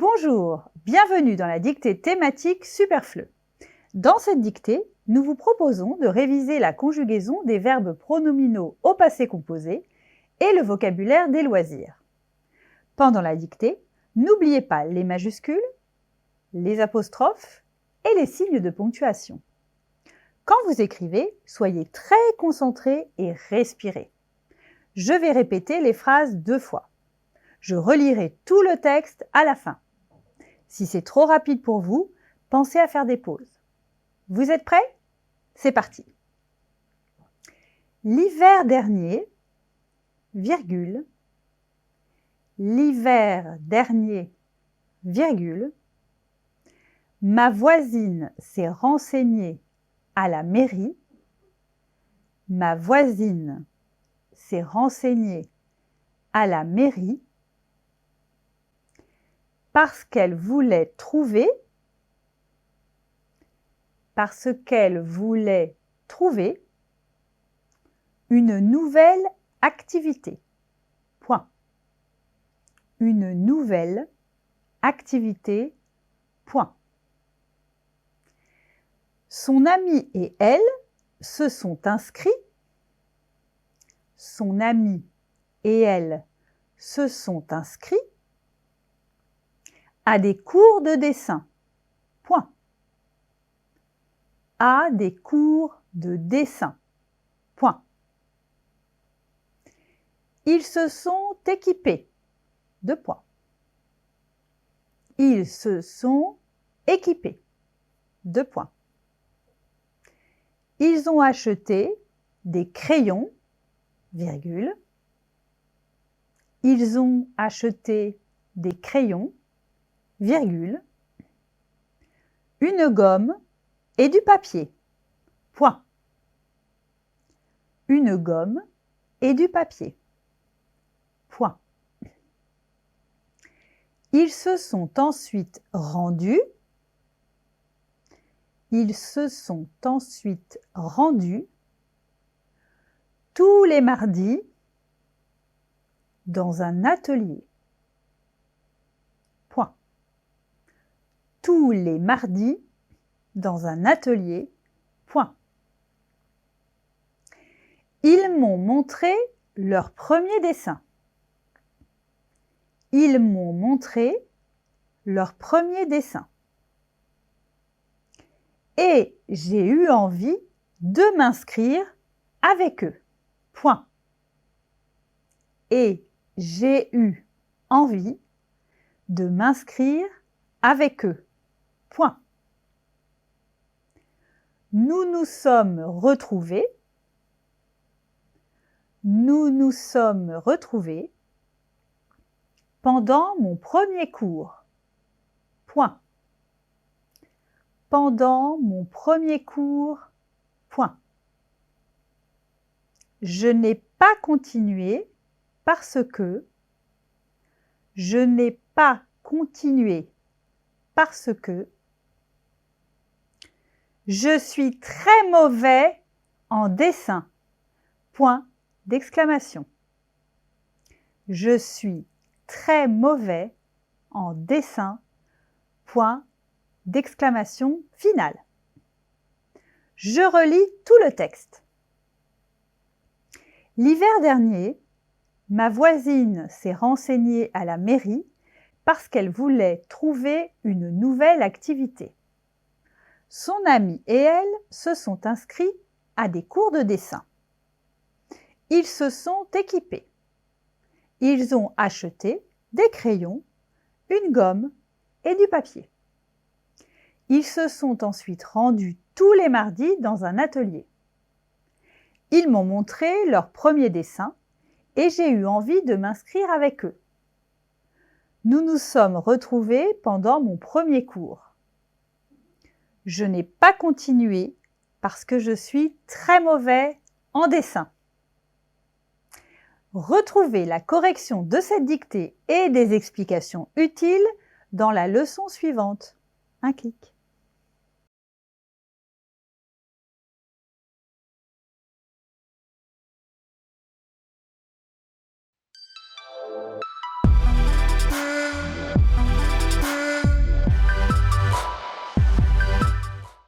Bonjour, bienvenue dans la dictée thématique Superfleu. Dans cette dictée, nous vous proposons de réviser la conjugaison des verbes pronominaux au passé composé et le vocabulaire des loisirs. Pendant la dictée, n'oubliez pas les majuscules, les apostrophes et les signes de ponctuation. Quand vous écrivez, soyez très concentrés et respirez. Je vais répéter les phrases 2 fois. Je relirai tout le texte à la fin. Si c'est trop rapide pour vous, pensez à faire des pauses. Vous êtes prêts? C'est parti. L'hiver dernier, virgule, l'hiver dernier, virgule, ma voisine s'est renseignée à la mairie, ma voisine s'est renseignée à la mairie parce qu'elle voulait trouver une nouvelle activité. Point. Une nouvelle activité. Point. Son ami et elle se sont inscrits. Son ami et elle se sont inscrits à des cours de dessin. Point. À des cours de dessin. Point. Ils se sont équipés. 2 points. Ils se sont équipés. 2 points. Ils ont acheté des crayons, virgule. Ils ont acheté des crayons, virgule, une gomme et du papier. Point. Une gomme et du papier. Point. Ils se sont ensuite rendus. Ils se sont ensuite rendus tous les mardis dans un atelier. Point. Tous les mardis dans un atelier. Point. Ils m'ont montré leur premier dessin. Ils m'ont montré leur premier dessin. Et j'ai eu envie de m'inscrire avec eux. Point. Et j'ai eu envie de m'inscrire avec eux. Point. Nous nous sommes retrouvés. Nous nous sommes retrouvés pendant mon premier cours. Point. Pendant mon premier cours. Point. Je n'ai pas continué parce que. Je n'ai pas continué parce que. Je suis très mauvais en dessin. Point d'exclamation. Je suis très mauvais en dessin. Point d'exclamation finale. Je relis tout le texte. L'hiver dernier, ma voisine s'est renseignée à la mairie parce qu'elle voulait trouver une nouvelle activité. Son ami et elle se sont inscrits à des cours de dessin. Ils se sont équipés. Ils ont acheté des crayons, une gomme et du papier. Ils se sont ensuite rendus tous les mardis dans un atelier. Ils m'ont montré leur premier dessin et j'ai eu envie de m'inscrire avec eux. Nous nous sommes retrouvés pendant mon premier cours. Je n'ai pas continué parce que je suis très mauvais en dessin. Retrouvez la correction de cette dictée et des explications utiles dans la leçon suivante. Un clic.